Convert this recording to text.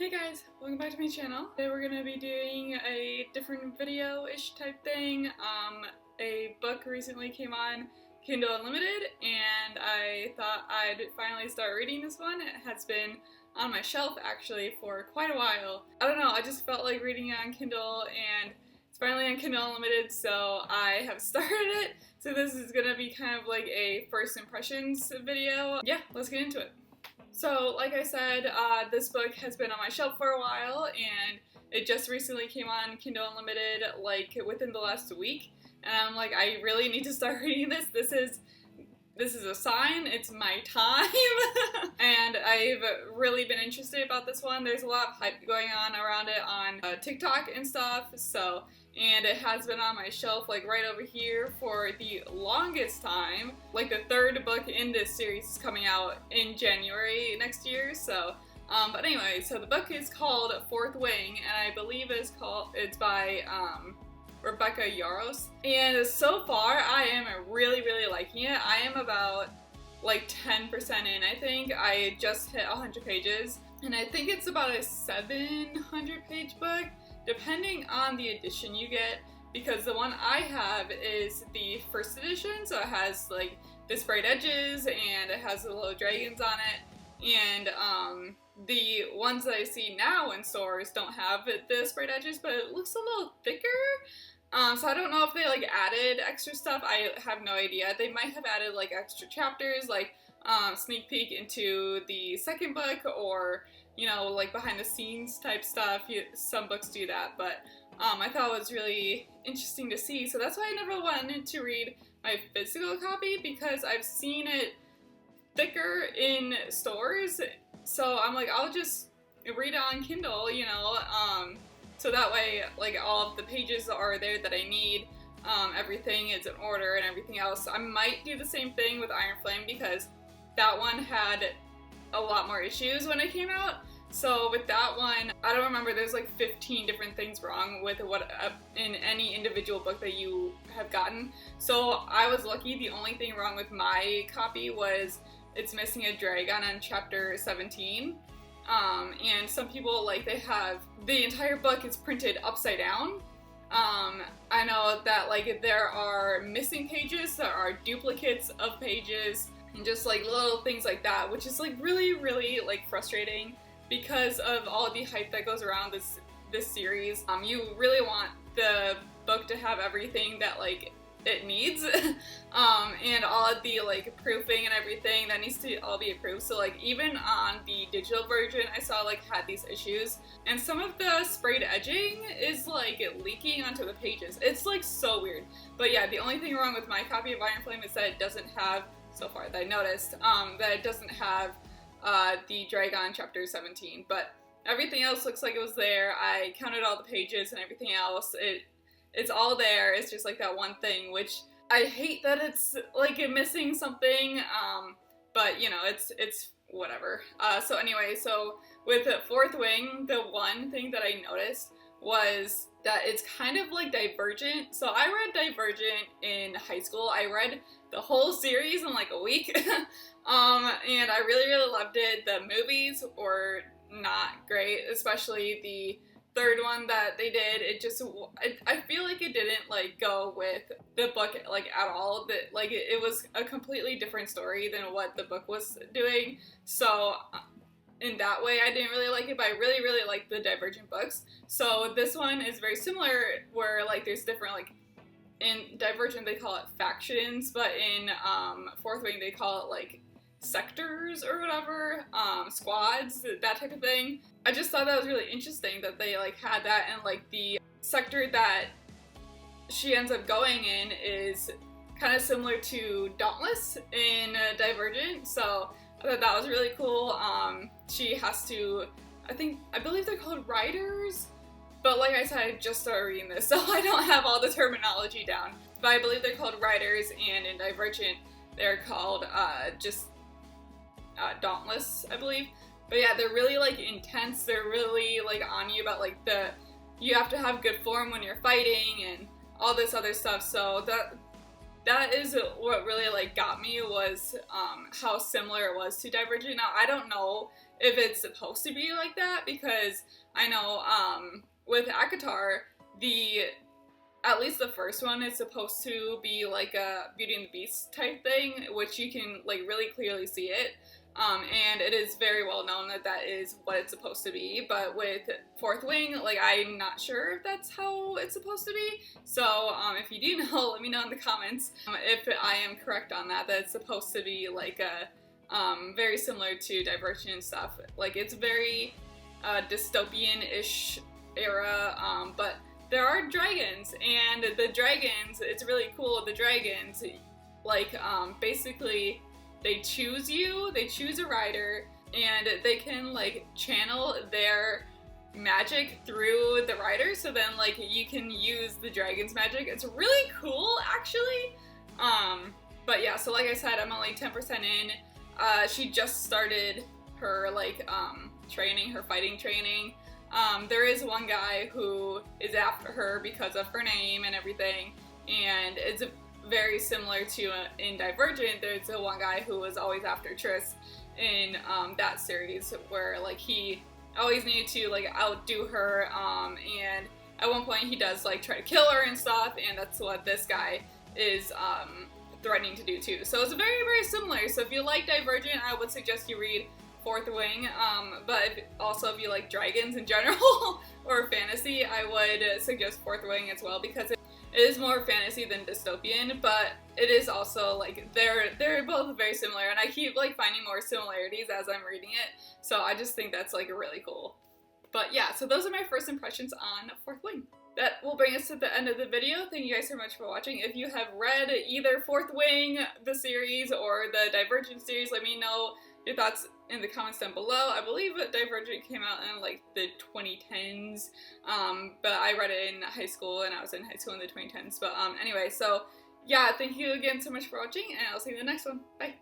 Hey guys, welcome back to my channel. Today we're going to be doing a different video-ish type thing. A book recently came on Kindle Unlimited and I thought I'd finally start reading this one. It has been on my shelf actually for quite a while. I don't know, I just felt like reading it on Kindle and it's finally on Kindle Unlimited, so I have started it. So this is going to be kind of like a first impressions video. Yeah, let's get into it. So, like I said, this book has been on my shelf for a while, and it just recently came on Kindle Unlimited, like, within the last week, and I'm like, I really need to start reading this. This is a sign, it's my time, and I've really been interested about this one. There's a lot of hype going on around it on TikTok and stuff, so, and it has been on my shelf, like, right over here for the longest time. Like, the third book in this series is coming out in January next year, so, but anyway, so the book is called Fourth Wing, and I believe it's by, Rebecca Yarros, and so far I am really liking it. I am about like 10% in, I think. I just hit 100 pages, and I think it's about a 700 page book, depending on the edition you get, because the one I have is the first edition, so it has like the sprayed edges, and it has the little dragons on it, and the ones that I see now in stores don't have the sprayed edges, but it looks a little thicker. So I don't know if they like added extra stuff. I have no idea. They might have added like extra chapters, like sneak peek into the second book, or you know, like behind the scenes type stuff. Some books do that, but I thought it was really interesting to see. So that's why I never wanted to read my physical copy, because I've seen it thicker in stores. So I'm like, I'll just read it on Kindle, you know. So that way, like, all of the pages are there that I need, everything is in order and everything else. I might do the same thing with Iron Flame, because that one had a lot more issues when it came out. So with that one, I don't remember, there's like 15 different things wrong with what in any individual book that you have gotten. So I was lucky. The only thing wrong with my copy was it's missing a dragon on chapter 17. And some people, like, they have the entire book is printed upside down. I know that, like, there are missing pages, there are duplicates of pages, and just, like, little things like that, which is, like, really, like, frustrating because of all the hype that goes around this series. You really want the book to have everything that, like, it needs, and all of the, like, proofing and everything, that needs to all be approved. So, like, even on the digital version, I saw, like, had these issues, and some of the sprayed edging is, like, leaking onto the pages. It's, like, so weird. But yeah, the only thing wrong with my copy of Iron Flame is that it doesn't have, so far that I noticed, that it doesn't have the Dragon chapter 17, but everything else looks like it was there. I counted all the pages and everything else. It's all there. It's just like that one thing, which I hate that it's like missing something, but you know, it's whatever. So anyway, so with Fourth Wing, the one thing that I noticed was that it's kind of like Divergent. So I read Divergent in high school. I read the whole series in like a week, and I really loved it. The movies were not great, especially the third one that they did. I feel like it didn't like go with the book like at all. That like it was a completely different story than what the book was doing. So in that way, I didn't really like it, but I really liked the Divergent books. So this one is very similar, where like there's different, like in Divergent they call it factions, but in Fourth Wing they call it like sectors or whatever, squads, that type of thing. I just thought that was really interesting that they like had that, and like the sector that she ends up going in is kind of similar to Dauntless in Divergent, so I thought that was really cool. She has to, I believe they're called riders, but like I said, I just started reading this, so I don't have all the terminology down, but I believe they're called riders, and in Divergent they're called just Dauntless, I believe. But yeah, they're really like intense. They're really like on you about like you have to have good form when you're fighting and all this other stuff. So that is what really like got me, was how similar it was to Divergent. Now I don't know if it's supposed to be like that, because I know with ACOTAR, at least the first one is supposed to be like a Beauty and the Beast type thing, which you can like really clearly see it. And it is very well known that that is what it's supposed to be, but with Fourth Wing, like, I'm not sure if that's how it's supposed to be, so, if you do know, let me know in the comments, if I am correct on that, that it's supposed to be, like, very similar to Divergent and stuff. Like, it's very, dystopian-ish era, but there are dragons, and the dragons, it's really cool, the dragons, like, basically, they choose a rider, and they can, like, channel their magic through the rider, so then, like, you can use the dragon's magic. It's really cool, actually. But yeah, so like I said, I'm only 10% in. She just started her, like, training, her fighting training. There is one guy who is after her because of her name and everything, and it's very similar to in Divergent. There's the one guy who was always after Triss in that series, where like he always needed to like outdo her, and at one point he does like try to kill her and stuff, and that's what this guy is threatening to do too. So it's very, very similar. So if you like Divergent, I would suggest you read Fourth Wing, but also if you like dragons in general or fantasy, I would suggest Fourth Wing as well, because it is more fantasy than dystopian, but it is also like they're both very similar, and I keep like finding more similarities as I'm reading it, so I just think that's like really cool. But yeah, so those are my first impressions on Fourth Wing. That will bring us to the end of the video. Thank you guys so much for watching. If you have read either Fourth Wing, the series, or the Divergent series, let me know your thoughts in the comments down below. I believe Divergent came out in like the 2010s, but I read it in high school, and I was in high school in the 2010s. But anyway, so yeah, thank you again so much for watching, and I'll see you in the next one. Bye!